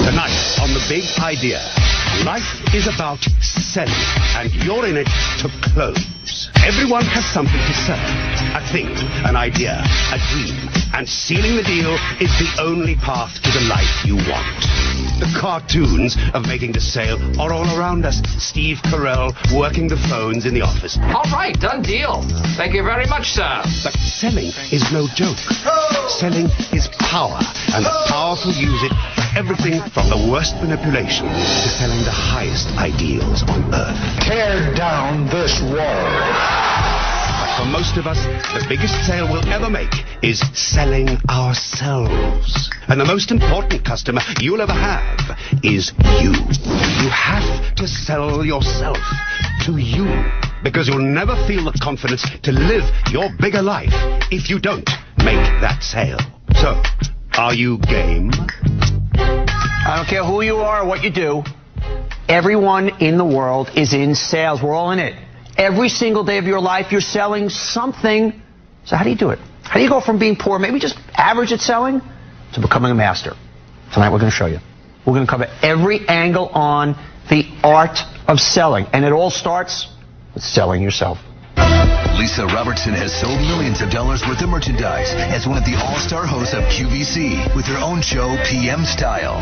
Tonight on The Big Idea, life is about selling, and you're in it to close. Everyone has something to sell. A thing, an idea, a dream. And sealing the deal is the only path to the life you want. The cartoons of making the sale are all around us. Steve Carell working the phones in the office. All right, done deal. Thank you very much, sir. But selling is no joke. Selling is power, and the powerful use it for everything from the worst manipulations to selling the highest ideals on earth. Tear down this wall. For most of us, the biggest sale we'll ever make is selling ourselves. And the most important customer you'll ever have is you. You have to sell yourself to you, because you'll never feel the confidence to live your bigger life if you don't make that sale. So, are you game? I don't care who you are or what you do. Everyone in the world is in sales. We're all in it. Every single day of your life, you're selling something. So how do you do it? How do you go from being poor, maybe just average at selling, to becoming a master? Tonight we're going to show you. We're going to cover every angle on the art of selling. And it all starts with selling yourself. Lisa Robertson has sold millions of dollars worth of merchandise as one of the all-star hosts of QVC with her own show, PM Style.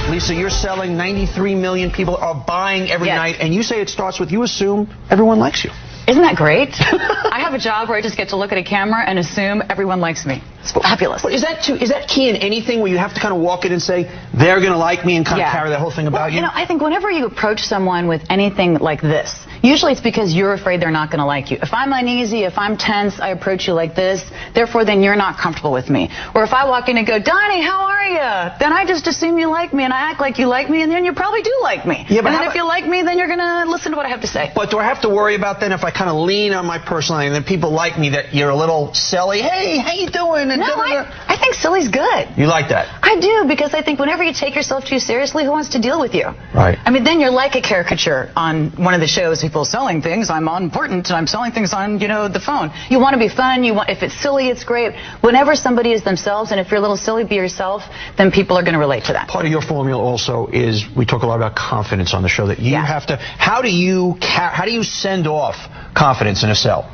Lisa, you're selling. 93 million people are buying every Yes. night, and you say it starts with you assume everyone likes you. Isn't that great? I have a job where I just get to look at a camera and assume everyone likes me. It's fabulous. But is that key in anything where you have to kind of walk in and say, they're going to like me, and kind of carry that whole thing about you? You know, I think whenever you approach someone with anything like this, usually it's because you're afraid they're not going to like you. If I'm uneasy, if I'm tense, I approach you like this, therefore then you're not comfortable with me. Or if I walk in and go, Donnie, how are you? Then I just assume you like me, and I act like you like me, and then you probably do like me. Yeah, but and then if you like me, then you're going to listen to what I have to say. But do I have to worry about then if I kind of lean on my personality and then people like me that you're a little silly? Hey, how you doing? And No, I think silly's good. You like that? I do, because I think whenever you take yourself too seriously, who wants to deal with you? Right. I mean, then you're like a caricature on one of the shows. People selling things. I'm important. I'm selling things on, the phone. You want to be fun. If it's silly, it's great. Whenever somebody is themselves, and if you're a little silly, be yourself, then people are going to relate to that. Part of your formula also is, we talk a lot about confidence on the show, that you have to, how do you send off confidence in a sell?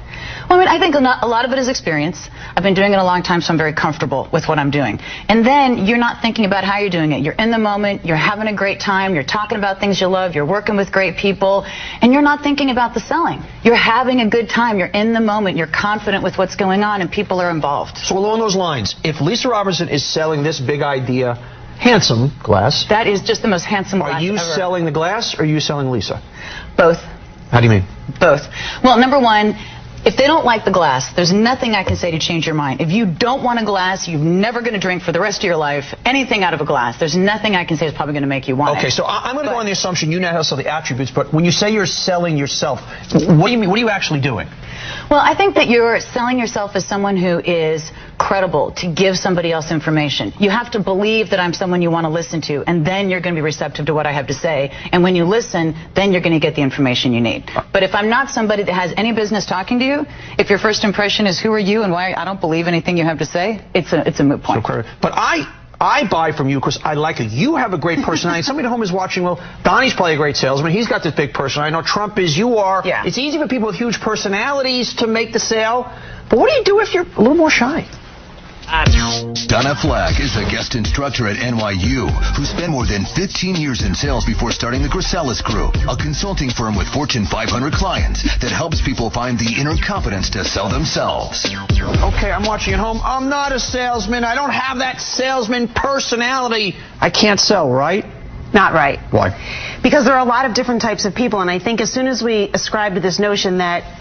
Well, I mean, I think a lot of it is experience. I've been doing it a long time, so I'm very comfortable with what I'm doing. And then you're not thinking about how you're doing it. You're in the moment. You're having a great time. You're talking about things you love. You're working with great people. And you're not thinking about the selling. You're having a good time. You're in the moment. You're confident with what's going on, and people are involved. So along those lines, if Lisa Robertson is selling this big idea, handsome glass. That is just the most handsome glass Are you ever. selling the glass, or are you selling Lisa? Both. How do you mean? Both. Well, number one, if they don't like the glass, there's nothing I can say to change your mind. If you don't want a glass, you're never going to drink for the rest of your life anything out of a glass. There's nothing I can say is probably going to make you want it. Okay, so I'm going to go on the assumption you know how to sell the attributes, but when you say you're selling yourself, what do you mean? What are you actually doing? Well, I think that you're selling yourself as someone who is credible to give somebody else information. You have to believe that I'm someone you want to listen to, and then you're going to be receptive to what I have to say. And when you listen, then you're going to get the information you need. But if I'm not somebody that has any business talking to you, if your first impression is who are you and why I don't believe anything you have to say, it's a moot point. But I buy from you because I like it. You have a great personality. Somebody at home is watching, well, Donnie's probably a great salesman. He's got this big personality. I know Trump is, you are. Yeah. It's easy for people with huge personalities to make the sale. But what do you do if you're a little more shy? Donna Flack is a guest instructor at NYU who spent more than 15 years in sales before starting the Chrysalis Group, a consulting firm with Fortune 500 clients that helps people find the inner confidence to sell themselves. Okay, I'm watching at home. I'm not a salesman. I don't have that salesman personality. I can't sell, right? Not right. Why? Because there are a lot of different types of people, and I think as soon as we ascribe to this notion that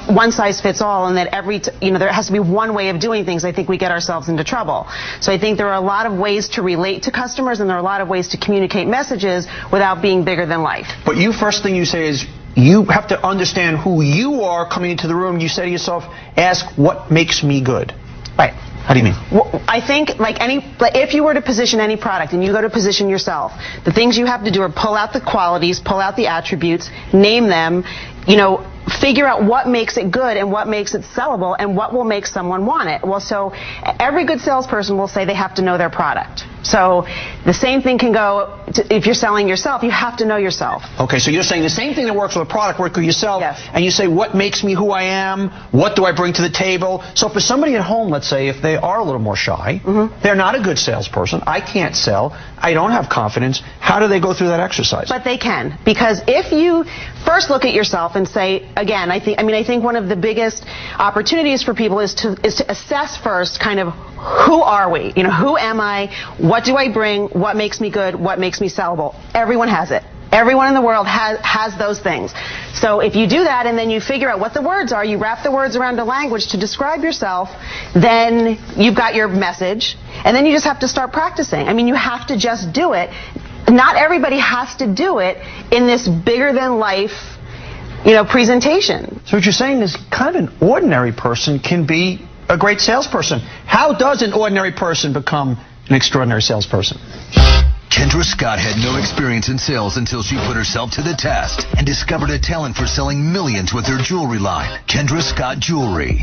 one size fits all, and that there has to be one way of doing things, I think we get ourselves into trouble. So I think there are a lot of ways to relate to customers, and there are a lot of ways to communicate messages without being bigger than life. But first thing you say is you have to understand who you are coming into the room. You say to yourself, ask what makes me good. Right. How do you mean? Well, I think if you were to position any product and you go to position yourself, the things you have to do are pull out the qualities, pull out the attributes, name them, figure out what makes it good and what makes it sellable and what will make someone want it. Well, so every good salesperson will say they have to know their product. So the same thing can go if you're selling yourself. You have to know yourself. Okay, so you're saying the same thing that works with a product works with yourself, Yes. and you say, what makes me who I am? What do I bring to the table? So for somebody at home, let's say, if they are a little more shy, they're not a good salesperson, I can't sell, I don't have confidence, how do they go through that exercise? But they can, because if you first look at yourself and say, again, I think one of the biggest opportunities for people is to assess first kind of who are we? You know, who am I? What do I bring? What makes me good? What makes me sellable? Everyone has it. Everyone in the world has those things. So if you do that and then you figure out what the words are, you wrap the words around a language to describe yourself, then you've got your message, and then you just have to start practicing. I mean, you have to just do it. Not everybody has to do it in this bigger than life, presentation. So what you're saying is kind of an ordinary person can be a great salesperson. How does an ordinary person become an extraordinary salesperson? Kendra Scott had no experience in sales until she put herself to the test and discovered a talent for selling millions with her jewelry line, Kendra Scott Jewelry.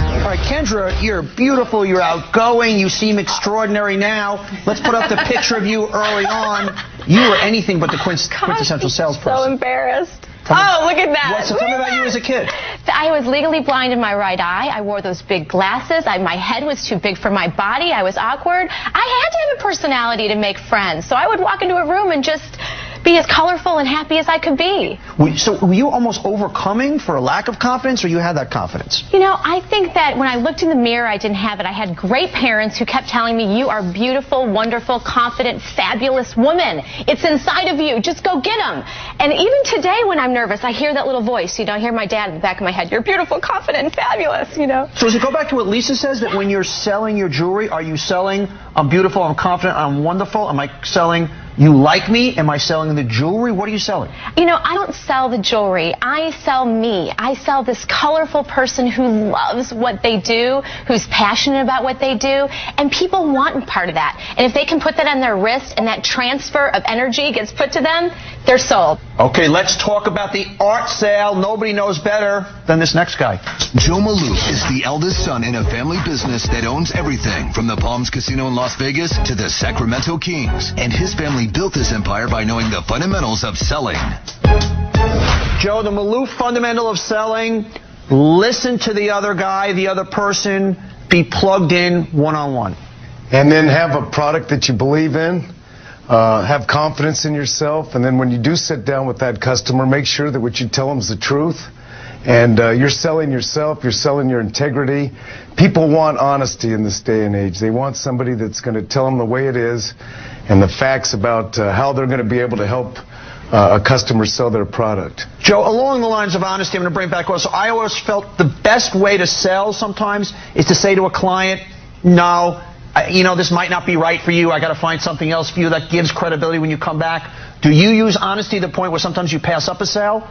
All right, Kendra, you're beautiful, you're outgoing, you seem extraordinary now. Let's put up the picture of you early on. You were anything but the quintessential salesperson. So embarrassed. Look at that. So tell me about you as a kid. I was legally blind in my right eye. I wore those big glasses. My head was too big for my body. I was awkward. I had to have a personality to make friends. So I would walk into a room and just be as colorful and happy as I could be. So were you almost overcoming for a lack of confidence, or you had that confidence? I think that when I looked in the mirror, I didn't have it. I had great parents who kept telling me, you are beautiful, wonderful, confident, fabulous woman. It's inside of you. Just go get them. And even today when I'm nervous, I hear that little voice. I hear my dad in the back of my head. You're beautiful, confident, and fabulous, So does it go back to what Lisa says, that when you're selling your jewelry, are you selling, I'm beautiful, I'm confident, I'm wonderful? Am I selling, you like me? Am I selling the jewelry? What are you selling? I don't sell the jewelry. I sell me. I sell this colorful person who loves what they do, who's passionate about what they do, and people want part of that. And if they can put that on their wrist and that transfer of energy gets put to them, they're sold. Okay, let's talk about the art sale. Nobody knows better than this next guy. Joe Maloof is the eldest son in a family business that owns everything from the Palms Casino in Las Vegas to the Sacramento Kings. And his family built this empire by knowing the fundamentals of selling. Joe, the Maloof fundamental of selling: listen to the other guy, the other person, be plugged in one-on-one. And then have a product that you believe in. Have confidence in yourself, and then when you do sit down with that customer, make sure that what you tell them is the truth. And you're selling yourself, you're selling your integrity. People want honesty in this day and age. They want somebody that's going to tell them the way it is and the facts about how they're going to be able to help a customer sell their product. Joe, along the lines of honesty, I'm going to bring back also, I always felt the best way to sell sometimes is to say to a client, no, this might not be right for you. I got to find something else for you that gives credibility when you come back. Do you use honesty to the point where sometimes you pass up a sale?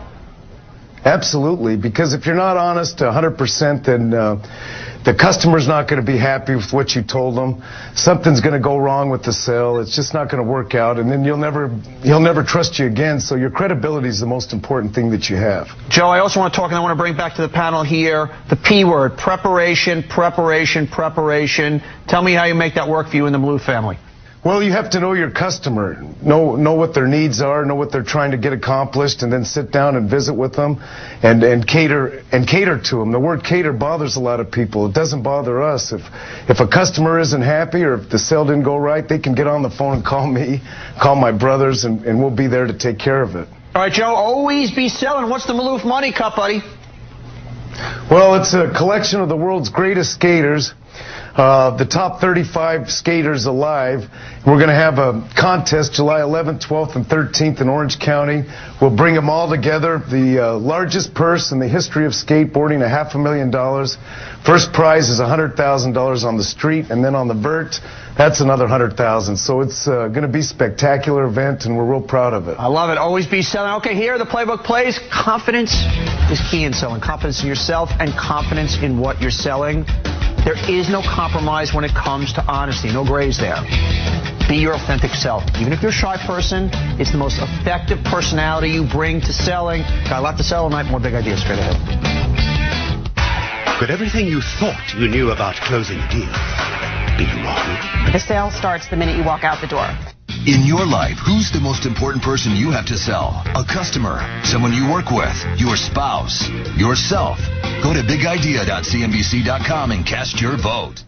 Absolutely, because if you're not honest 100%, then the customer's not going to be happy with what you told them. Something's going to go wrong with the sale. It's just not going to work out, and then he'll never trust you again. So your credibility is the most important thing that you have. Joe, I also want to talk, and I want to bring back to the panel here the P word: preparation, preparation, preparation. Tell me how you make that work for you in the Maloof family. Well, you have to know your customer, know what their needs are, know what they're trying to get accomplished, and then sit down and visit with them and cater to them. The word cater bothers a lot of people. It doesn't bother us. If a customer isn't happy or if the sale didn't go right, they can get on the phone and call me, call my brothers, and we'll be there to take care of it. All right, Joe, always be selling. What's the Maloof Money Cup, buddy? Well, it's a collection of the world's greatest skaters. The top 35 skaters alive. We're going to have a contest July 11th, 12th, and 13th in Orange County. We'll bring them all together. The largest purse in the history of skateboarding, $500,000. First prize is $100,000 on the street, and then on the vert, that's another $100,000. So it's going to be a spectacular event, and we're real proud of it. I love it. Always be selling. Okay, here the playbook plays. Confidence is key in selling. Confidence in yourself and confidence in what you're selling. There is no compromise when it comes to honesty. No grays there. Be your authentic self. Even if you're a shy person, it's the most effective personality you bring to selling. Got a lot to sell tonight. More big ideas straight ahead. Could everything you thought you knew about closing a deal be wrong. The sale starts the minute you walk out the door. In your life, who's the most important person you have to sell? A customer, someone you work with, your spouse, yourself. Go to bigidea.cnbc.com and cast your vote.